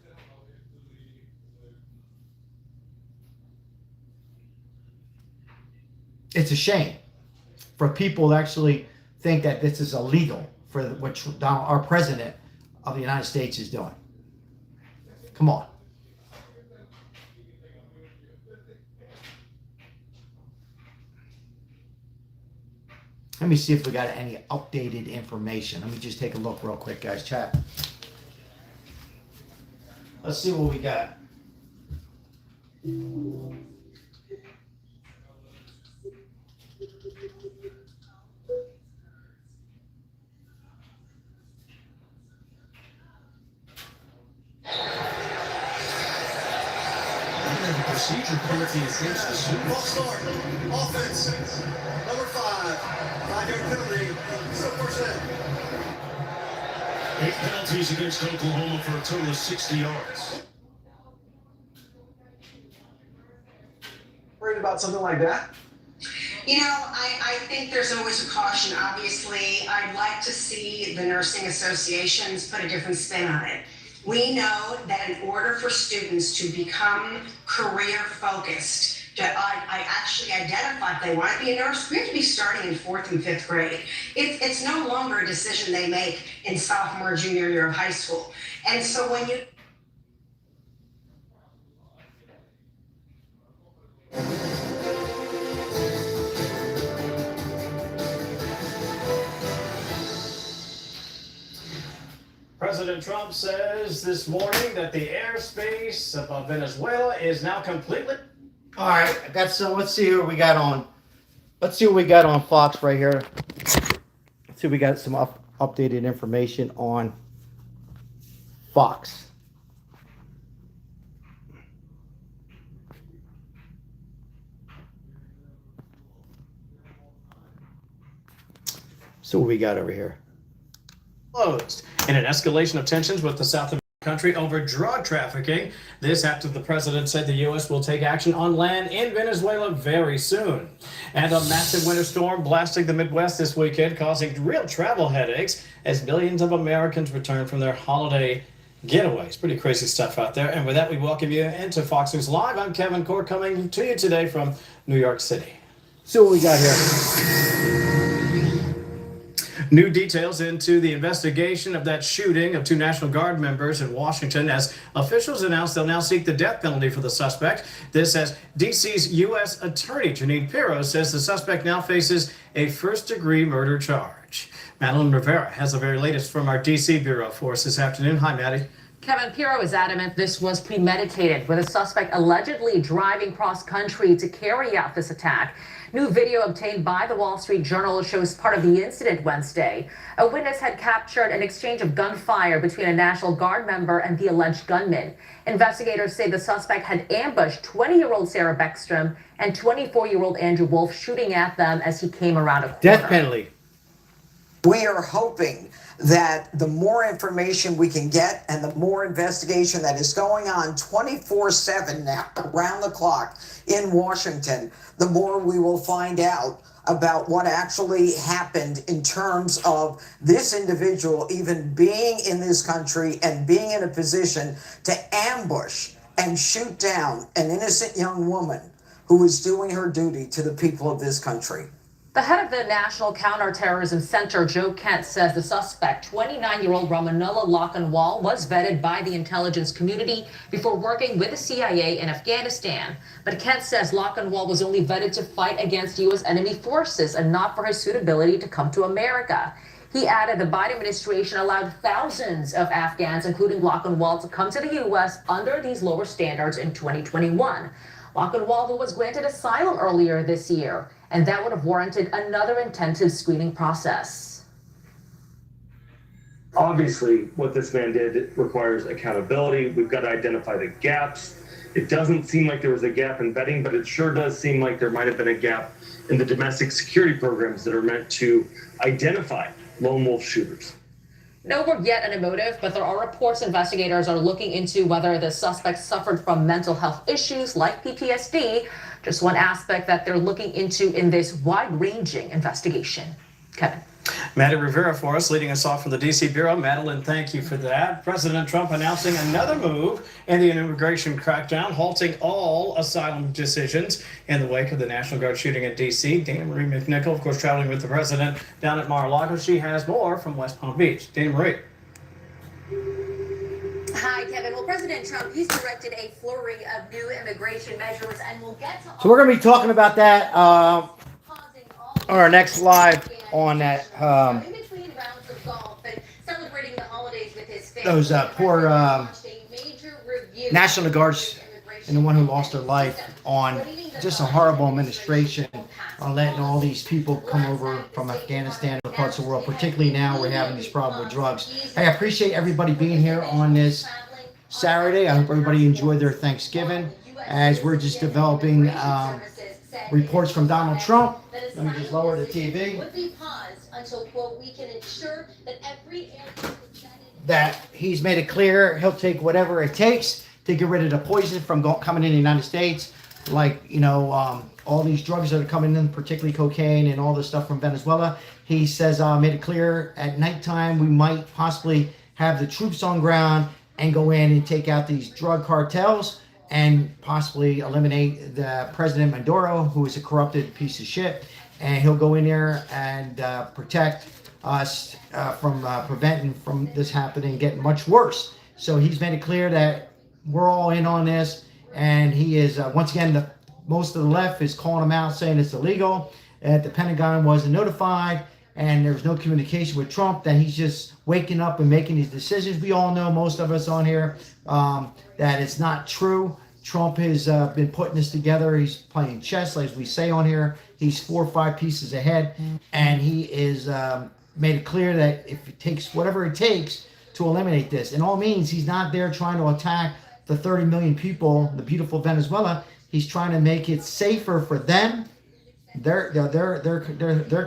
It's a shame for people to actually think that this is illegal for what our president of the United States is doing. Come on. Let me see if we got any updated information. Let me just take a look real quick, guys. Chat. Let's see what we got. Procedure penalty against the Super Bowl. Start. Offense. Number 5. 5-yard penalty. So first down. 8 penalties against Oklahoma for a total of 60 yards. Worried about something like that? You know, I think there's always a caution. Obviously, I'd like to see the nursing associations put a different spin on it. We know that in order for students to become career focused, to actually identify if they want to be a nurse, we have to be starting in 4th and 5th grade. It's no longer a decision they make in sophomore or junior year of high school. And so when you President Trump says this morning that the airspace above Venezuela is now completely... All right, I got some. Let's see what we got on. Let's see what we got on Fox right here. Let's see, we got some updated information on Fox. So what we got over here? Closed in an escalation of tensions with the South American country over drug trafficking. This after the president said the U.S. will take action on land in Venezuela very soon. And a massive winter storm blasting the Midwest this weekend, causing real travel headaches as millions of Americans return from their holiday getaways. Pretty crazy stuff out there. And with that, we welcome you into Fox News Live. I'm Kevin Court, coming to you today from New York City. So what we got here? New details into the investigation of that shooting of 2 National Guard members in Washington as officials announced they'll now seek the death penalty for the suspect. This as D.C.'s U.S. Attorney Janine Pirro says the suspect now faces a first-degree murder charge. Madeline Rivera has the very latest from our D.C. Bureau for us this afternoon. Hi, Maddie. Kevin, Pirro is adamant this was premeditated, with a suspect allegedly driving cross-country to carry out this attack. New video obtained by the Wall Street Journal shows part of the incident Wednesday. A witness had captured an exchange of gunfire between a National Guard member and the alleged gunman. Investigators say the suspect had ambushed 20-year-old Sarah Beckstrom and 24-year-old Andrew Wolf, shooting at them as he came around a corner. Death penalty. We are hoping that the more information we can get and the more investigation that is going on 24/7 now, around the clock in Washington, the more we will find out about what actually happened in terms of this individual even being in this country and being in a position to ambush and shoot down an innocent young woman who was doing her duty to the people of this country. The head of the National Counterterrorism Center, Joe Kent, says the suspect, 29-year-old Ramanullah Lockenwall, was vetted by the intelligence community before working with the CIA in Afghanistan. But Kent says Lockenwall was only vetted to fight against U.S. enemy forces and not for his suitability to come to America. He added the Biden administration allowed thousands of Afghans, including Lockenwall, to come to the U.S. under these lower standards in 2021. Lockenwall, who was granted asylum earlier this year, and that would have warranted another intensive screening process. Obviously, what this man did requires accountability. We've got to identify the gaps. It doesn't seem like there was a gap in vetting, but it sure does seem like there might have been a gap in the domestic security programs that are meant to identify lone wolf shooters. No word yet on a motive, but there are reports investigators are looking into whether the suspect suffered from mental health issues like PTSD, just one aspect that they're looking into in this wide-ranging investigation. Kevin. Maddie Rivera for us, leading us off from the D.C. Bureau. Madeline, thank you for that. President Trump announcing another move in the immigration crackdown, halting all asylum decisions in the wake of the National Guard shooting in D.C. Dana Marie McNichol, of course, traveling with the president down at Mar-a-Lago. She has more from West Palm Beach. Dana Marie. Hi, Kevin. Well, President Trump, he's directed a flurry of new immigration measures, and we'll get to So we're going to be talking about that on our next live on that. in between rounds of golf and celebrating the holidays with his family. Those poor National Guards and the one who lost their life on just a horrible administration on letting all these people come over from Afghanistan and other parts of the world, particularly now we're having this problem with drugs. I appreciate everybody being here on this Saturday. I hope everybody enjoyed their Thanksgiving as we're just developing reports from Donald Trump. Let me just lower the TV. That he's made it clear he'll take whatever it takes to get rid of the poison from coming in the United States, like, you know, all these drugs that are coming in, particularly cocaine and all this stuff from Venezuela. He says, made it clear at nighttime we might possibly have the troops on ground and go in and take out these drug cartels and possibly eliminate the President Maduro, who is a corrupted piece of shit. And he'll go in there and protect us from preventing from this happening, getting much worse. So he's made it clear that we're all in on this, and he is once again, most of the left is calling him out, saying it's illegal, that the Pentagon wasn't notified, and there was no communication with Trump, that he's just waking up and making these decisions. We all know, most of us on here, that it's not true. Trump has been putting this together. He's playing chess, as we say on here. He's 4 or 5 pieces ahead, and he is made it clear that if it takes whatever it takes to eliminate this, in all means, he's not there trying to attack the 30 million people, the beautiful Venezuela. He's trying to make it safer for them, their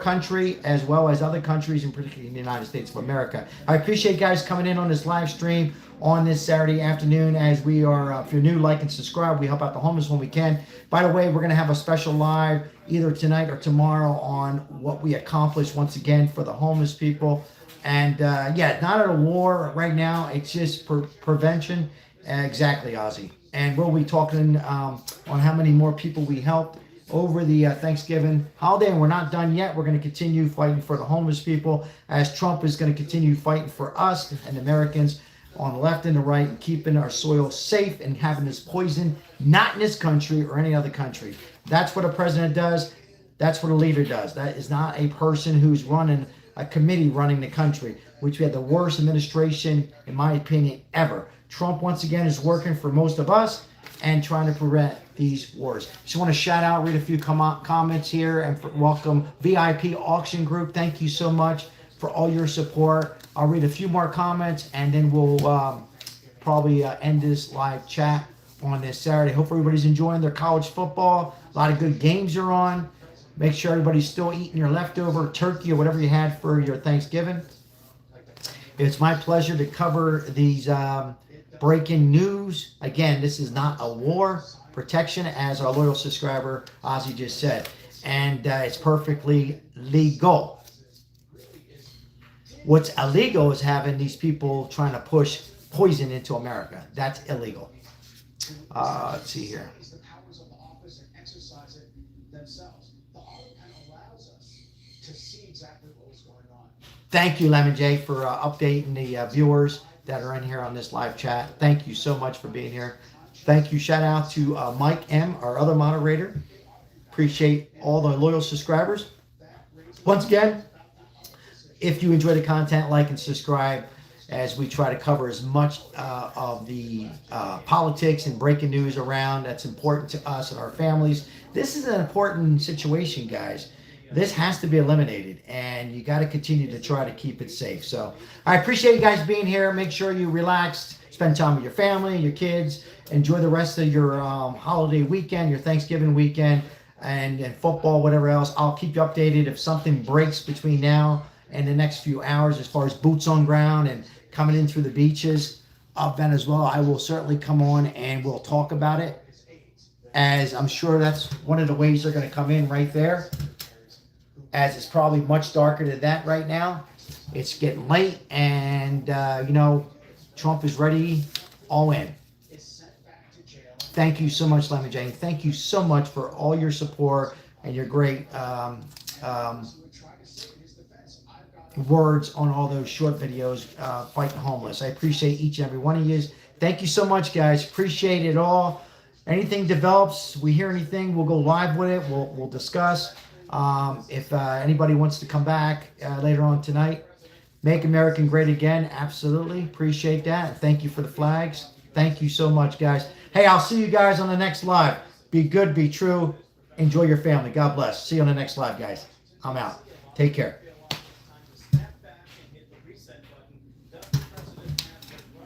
country, as well as other countries, and particularly in the United States of America. I appreciate you guys coming in on this live stream on this Saturday afternoon. As we are, if you're new, like and subscribe. We help out the homeless when we can. By the way, we're going to have a special live either tonight or tomorrow on what we accomplished once again for the homeless people. And yeah, not at a war right now. It's just prevention. Exactly, Ozzy. And we'll be talking on how many more people we helped over the Thanksgiving holiday. And we're not done yet. We're going to continue fighting for the homeless people, as Trump is going to continue fighting for us and Americans on the left and the right, and keeping our soil safe and having this poison not in this country or any other country. That's what a president does. That's what a leader does. That is not a person who's running a committee running the country, which we had the worst administration, in my opinion, ever. Trump, once again, is working for most of us and trying to prevent these wars. Just want to shout out, read a few comments here, and welcome VIP Auction Group. Thank you so much for all your support. I'll read a few more comments, and then we'll probably end this live chat on this Saturday. Hope everybody's enjoying their college football. A lot of good games are on. Make sure everybody's still eating your leftover turkey or whatever you had for your Thanksgiving. It's my pleasure to cover these breaking news. Again, this is not a war. Protection, as our loyal subscriber Ozzy just said. And it's perfectly legal. What's illegal is having these people trying to push poison into America. That's illegal. Let's see here. Thank you, Lemon J, for updating the viewers that are in here on this live chat. Thank you so much for being here. Thank you. Shout out to Mike M, our other moderator. Appreciate all the loyal subscribers. Once again, if you enjoy the content, like and subscribe, as we try to cover as much of the politics and breaking news around that's important to us and our families. This is an important situation, guys. This has to be eliminated, and you got to continue to try to keep it safe. So I appreciate you guys being here. Make sure you relax, spend time with your family, your kids, enjoy the rest of your holiday weekend, your Thanksgiving weekend, and football, whatever else. I'll keep you updated if something breaks between now and the next few hours as far as boots on ground and coming in through the beaches of Venezuela. I will certainly come on and we'll talk about it, as I'm sure that's one of the ways they're going to come in right there, as it's probably much darker than that right now. It's getting late, and you know, Trump is ready, all in. Thank you so much, Lemon Jane. Thank you so much for all your support and your great words on all those short videos fighting homeless. I appreciate each and every one of you. Thank you so much, guys. Appreciate it all. Anything develops, we hear anything, we'll go live with it. We'll discuss. If anybody wants to come back later on tonight, make America great again. Absolutely appreciate that. And thank you for the flags. Thank you so much, guys. Hey, I'll see you guys on the next live. Be good, be true. Enjoy your family. God bless. See you on the next live, guys. I'm out. Take care.